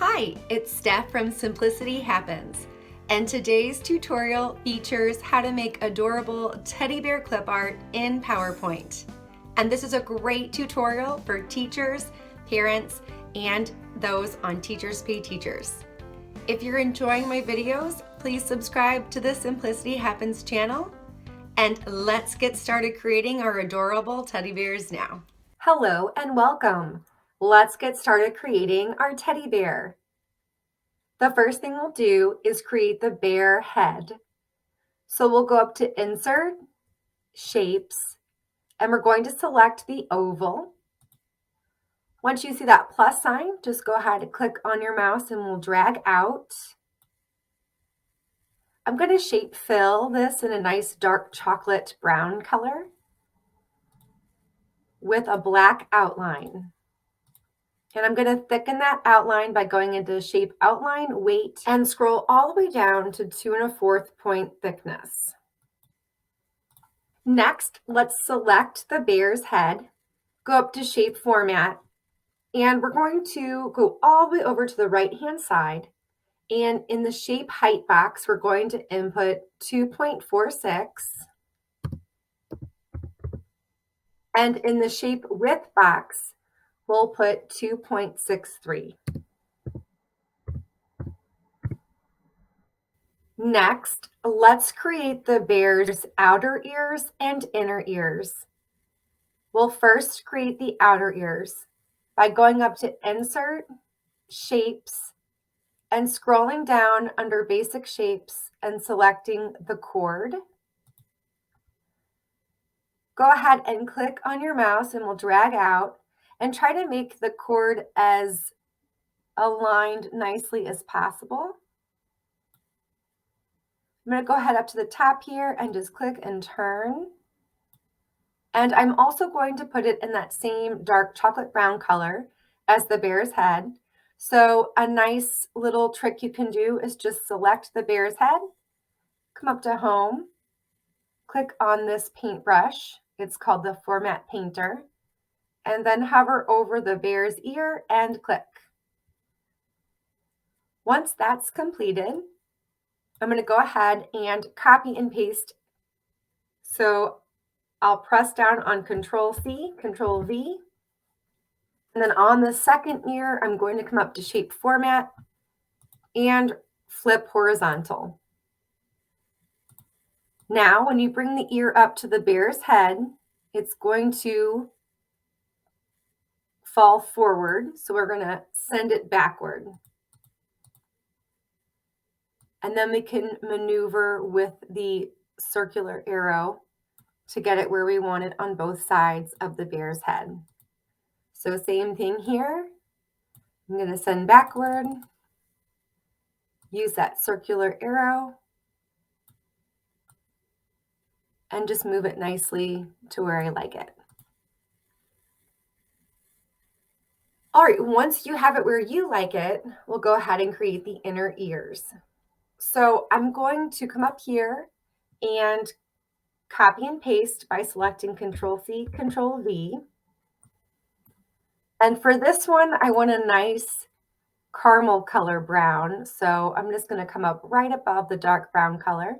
Hi, it's Steph from Simplicity Happens, and today's tutorial features how to make adorable teddy bear clip art in PowerPoint. And this is a great tutorial for teachers, parents, and those on Teachers Pay Teachers. If you're enjoying my videos, please subscribe to the Simplicity Happens channel, and let's get started creating our adorable teddy bears now. Hello and welcome. Let's get started creating our teddy bear. The first thing we'll do is create the bear head. So we'll go up to Insert, Shapes, and we're going to select the oval. Once you see that plus sign, just go ahead and click on your mouse and we'll drag out. I'm going to shape fill this in a nice dark chocolate brown color with a black outline. And I'm going to thicken that outline by going into Shape Outline, Weight, and scroll all the way down to 2 1/4 point thickness. Next, let's select the bear's head, go up to Shape Format, and we're going to go all the way over to the right-hand side. And in the Shape Height box, we're going to input 2.46. And in the Shape Width box, we'll put 2.63. Next, let's create the bear's outer ears and inner ears. We'll first create the outer ears by going up to Insert, Shapes, and scrolling down under Basic Shapes and selecting the cord. Go ahead and click on your mouse and we'll drag out and try to make the cord as aligned nicely as possible. I'm going to go ahead up to the top here and just click and turn. And I'm also going to put it in that same dark chocolate brown color as the bear's head. So a nice little trick you can do is just select the bear's head, come up to Home, click on this paintbrush. It's called the Format Painter, and then hover over the bear's ear and click. Once that's completed, I'm going to go ahead and copy and paste. So I'll press down on Control C, Control V, and then on the second ear, I'm going to come up to Shape Format and flip horizontal. Now, when you bring the ear up to the bear's head, it's going to fall forward. So we're going to send it backward. And then we can maneuver with the circular arrow to get it where we want it on both sides of the bear's head. So same thing here. I'm going to send backward, use that circular arrow, and just move it nicely to where I like it. All right, once you have it where you like it, we'll go ahead and create the inner ears. So I'm going to come up here and copy and paste by selecting Control C, Control V. And for this one, I want a nice caramel color brown. So I'm just going to come up right above the dark brown color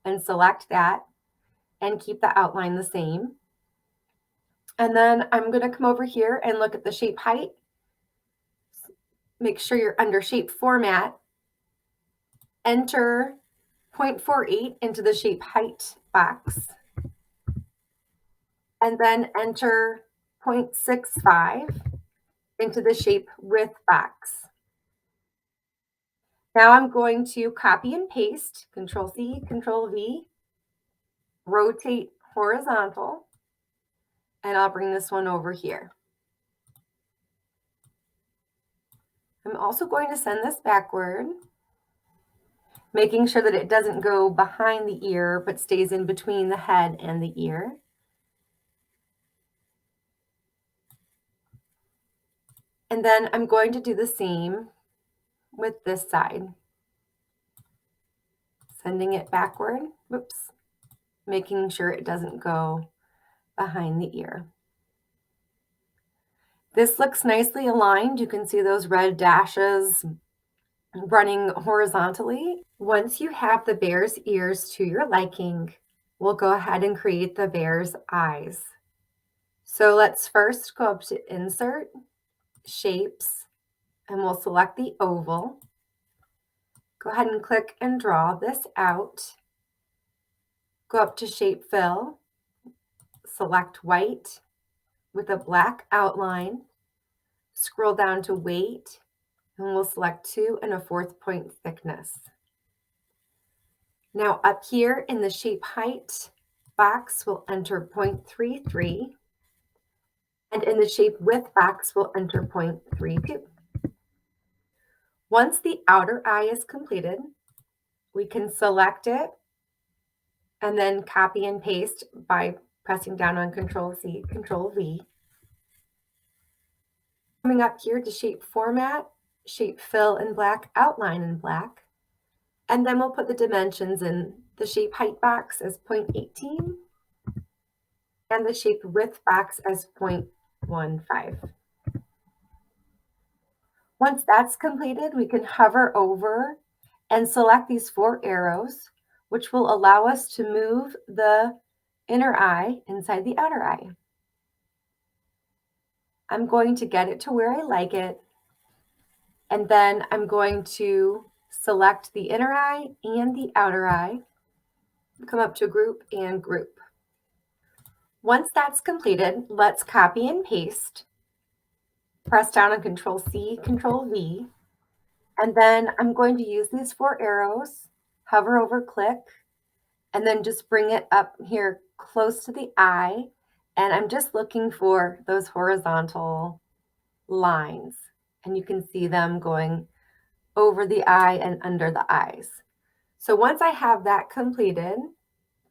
and select that and keep the outline the same. And then I'm going to come over here and look at the shape height. Make sure you're under Shape Format. Enter 0.48 into the Shape Height box. And then enter 0.65 into the Shape Width box. Now I'm going to copy and paste, Control C, Control V, rotate horizontal, and I'll bring this one over here. I'm also going to send this backward, making sure that it doesn't go behind the ear, but stays in between the head and the ear. And then I'm going to do the same with this side. Sending it backward, whoops, making sure it doesn't go behind the ear. This looks nicely aligned. You can see those red dashes running horizontally. Once you have the bear's ears to your liking, we'll go ahead and create the bear's eyes. So let's first go up to Insert, Shapes, and we'll select the oval. Go ahead and click and draw this out. Go up to Shape Fill, select white with a black outline, scroll down to Weight, and we'll select 2 1/4 point thickness. Now up here in the Shape Height box, we'll enter 0.33, and in the Shape Width box, we'll enter 0.32. Once the outer eye is completed, we can select it and then copy and paste by pressing down on Control C, Control V. Coming up here to Shape Format, Shape Fill in black, Outline in black, and then we'll put the dimensions in the Shape Height box as 0.18 and the Shape Width box as 0.15. Once that's completed, we can hover over and select these 4 arrows, which will allow us to move the inner eye inside the outer eye. I'm going to get it to where I like it, and then I'm going to select the inner eye and the outer eye, come up to Group and Group. Once that's completed, let's copy and paste. Press down on Control C, Control V, and then I'm going to use these 4 arrows, hover over, click, and then just bring it up here close to the eye. And I'm just looking for those horizontal lines. And you can see them going over the eye and under the eyes. So once I have that completed,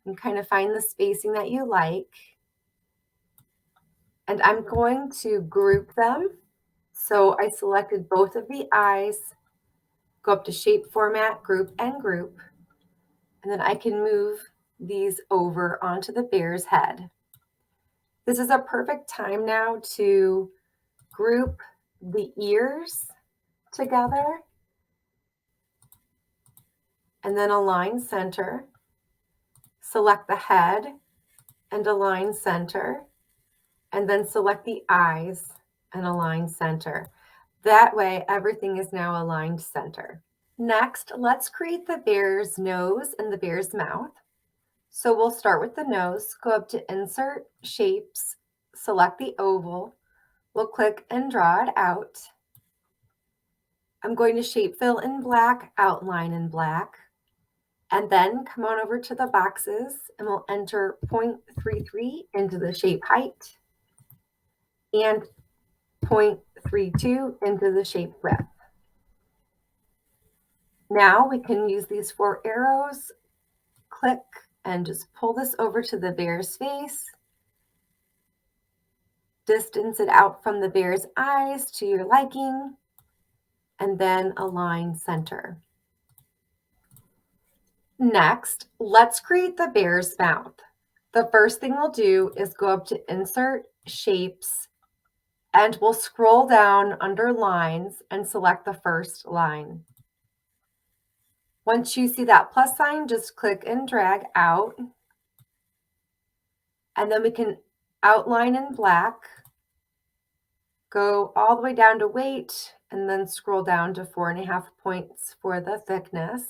you kind of find the spacing that you like. And I'm going to group them. So I selected both of the eyes, go up to Shape Format, Group and Group, and then I can move these over onto the bear's head. This is a perfect time now to group the ears together and then align center. Select the head and align center, and then select the eyes and align center. That way, everything is now aligned center. Next, let's create the bear's nose and the bear's mouth. So we'll start with the nose, go up to Insert, Shapes, select the oval. We'll click and draw it out. I'm going to Shape Fill in black, Outline in black, and then come on over to the boxes and we'll enter 0.33 into the Shape Height and 0.32 into the Shape Width. Now we can use these 4 arrows, click, and just pull this over to the bear's face. Distance it out from the bear's eyes to your liking, and then align center. Next, let's create the bear's mouth. The first thing we'll do is go up to Insert, Shapes, and we'll scroll down under Lines and select the first line. Once you see that plus sign, just click and drag out, and then we can outline in black, go all the way down to Weight, and then scroll down to 4.5 points for the thickness.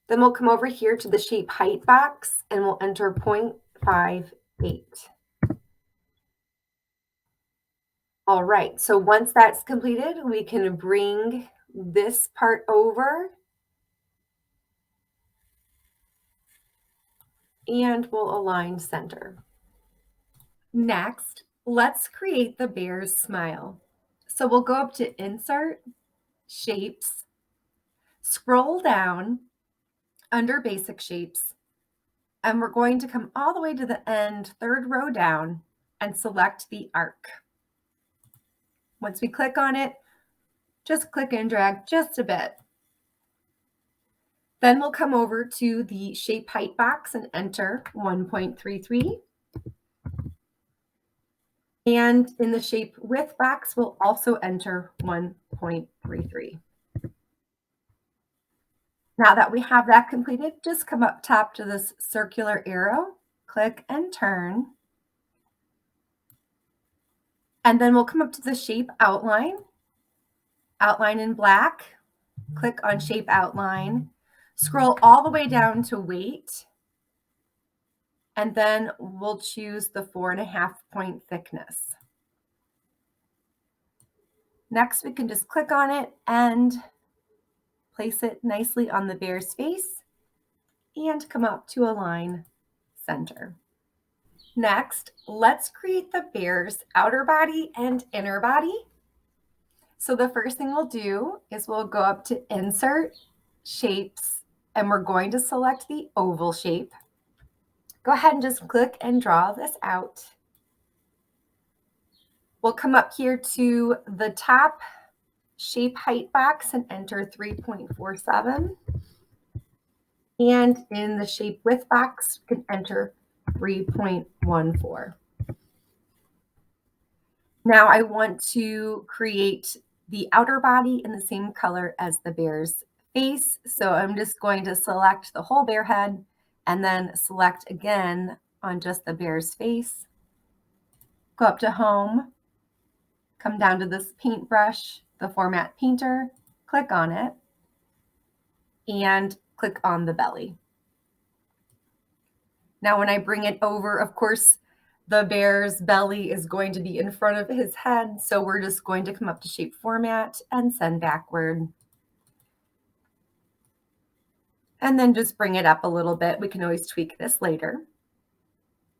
Then we'll come over here to the Shape Height box and we'll enter 0.58. All right, so once that's completed, we can bring this part over and we'll align center. Next, let's create the bear's smile. So we'll go up to Insert, Shapes, scroll down under Basic Shapes, and we're going to come all the way to the end, 3rd row down, and select the arc. Once we click on it, just click and drag just a bit. Then we'll come over to the Shape Height box and enter 1.33. And in the shape width box, we'll also enter 1.33. Now that we have that completed, just come up top to this circular arrow, click and turn. And then we'll come up to the shape outline, outline in black, click on shape outline, scroll all the way down to weight, and then we'll choose the 4.5 point thickness. Next, we can just click on it and place it nicely on the bear's face and come up to align center. Next, let's create the bear's outer body and inner body. So the first thing we'll do is we'll go up to Insert, Shapes, and we're going to select the oval shape. Go ahead and just click and draw this out. We'll come up here to the top shape height box and enter 3.47. And in the shape width box, you can enter 3.14. Now I want to create the outer body in the same color as the bear's face. So I'm just going to select the whole bear head and then select again on just the bear's face. Go up to Home, come down to this paintbrush, the Format Painter, click on it, and click on the belly. Now when I bring it over, of course, the bear's belly is going to be in front of his head, so we're just going to come up to Shape Format and send backward. And then just bring it up a little bit. We can always tweak this later.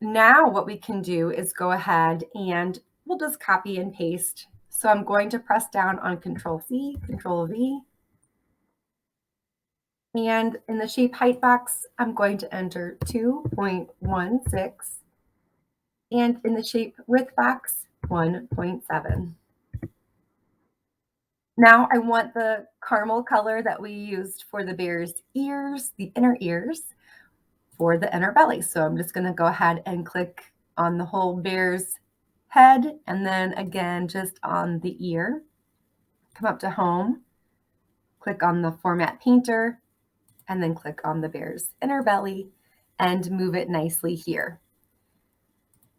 Now what we can do is go ahead and we'll just copy and paste. So I'm going to press down on Control-C, Control-V. And in the shape height box, I'm going to enter 2.16. And in the shape width box, 1.7. Now I want the caramel color that we used for the bear's ears, the inner ears, for the inner belly. So I'm just going to go ahead and click on the whole bear's head and then again just on the ear. Come up to Home, click on the Format Painter, and then click on the bear's inner belly and move it nicely here.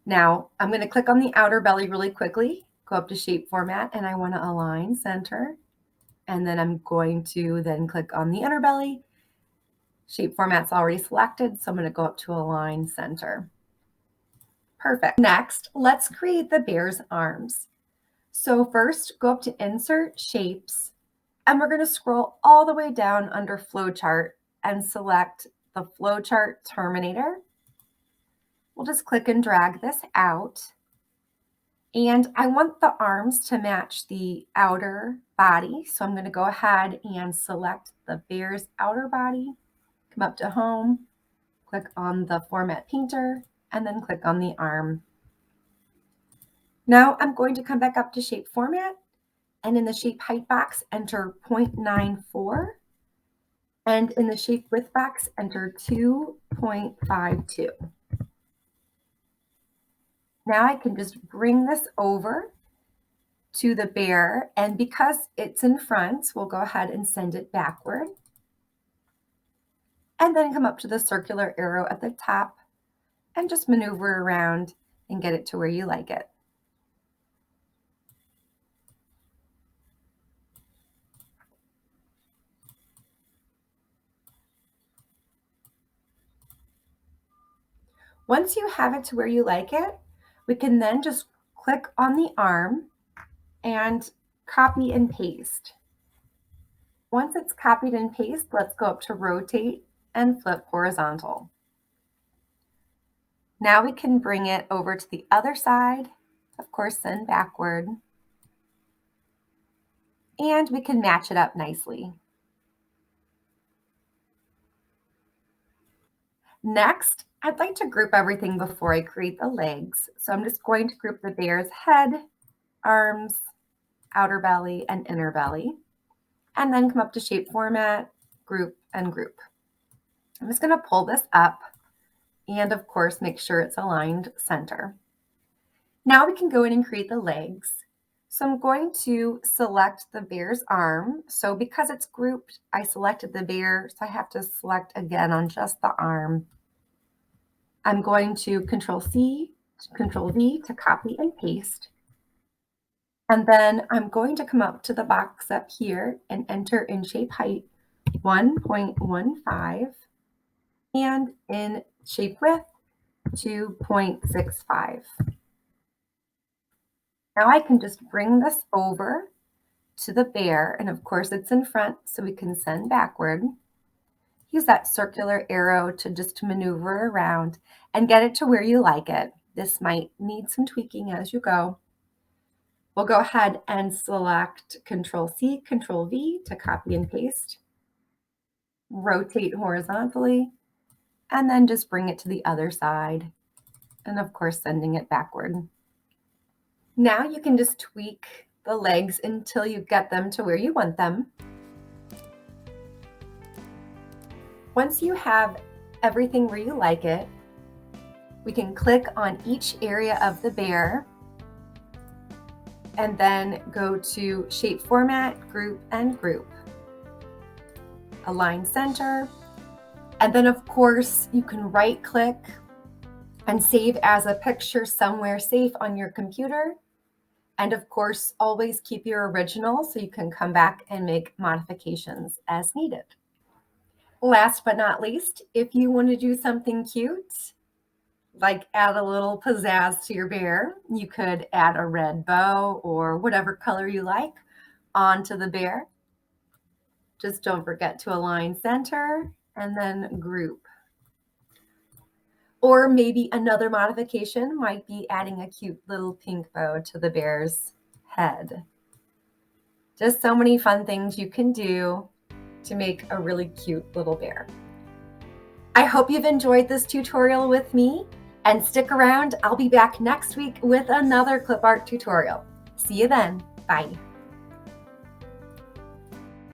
Now I'm going to click on the outer belly really quickly, go up to Shape Format, and I want to align center. And then I'm going to then click on the inner belly. Shape Format's already selected, so I'm going to go up to Align Center. Perfect. Next, let's create the bear's arms. So first, go up to Insert, Shapes, and we're going to scroll all the way down under Flowchart and select the Flowchart Terminator. We'll just click and drag this out. And I want the arms to match the outer body. So I'm going to go ahead and select the bear's outer body, come up to Home, click on the Format Painter, and then click on the arm. Now I'm going to come back up to Shape Format, and in the shape height box, enter 0.94. And in the shape width box, enter 2.52. Now I can just bring this over to the bear, and because it's in front, we'll go ahead and send it backward. And then come up to the circular arrow at the top and just maneuver it around and get it to where you like it. Once you have it to where you like it, we can then just click on the arm and copy and paste. Once it's copied and pasted, let's go up to Rotate and Flip Horizontal. Now we can bring it over to the other side, of course, send backward, and we can match it up nicely. Next, I'd like to group everything before I create the legs. So I'm just going to group the bear's head, arms, outer belly, and inner belly, and then come up to Shape Format, Group, and Group. I'm just going to pull this up and, of course, make sure it's aligned center. Now we can go in and create the legs. So I'm going to select the bear's arm. So because it's grouped, I selected the bear, so I have to select again on just the arm. I'm going to Control C, Control V to copy and paste. And then I'm going to come up to the box up here and enter in shape height 1.15 and in shape width 2.65. Now I can just bring this over to the bear, and of course it's in front, so we can send backward. Use that circular arrow to just maneuver around and get it to where you like it. This might need some tweaking as you go. We'll go ahead and select Control C, Control V to copy and paste. Rotate horizontally, and then just bring it to the other side. And of course, sending it backward. Now you can just tweak the legs until you get them to where you want them. Once you have everything where you like it, we can click on each area of the bear and then go to Shape Format, Group, and Group. Align Center. And then of course, you can right click and save as a picture somewhere safe on your computer. And of course, always keep your original so you can come back and make modifications as needed. Last but not least, if you want to do something cute, like add a little pizzazz to your bear, you could add a red bow or whatever color you like onto the bear. Just don't forget to align center and then group. Or maybe another modification might be adding a cute little pink bow to the bear's head. Just so many fun things you can do to make a really cute little bear. I hope you've enjoyed this tutorial with me, and stick around. I'll be back next week with another clip art tutorial. See you then. Bye.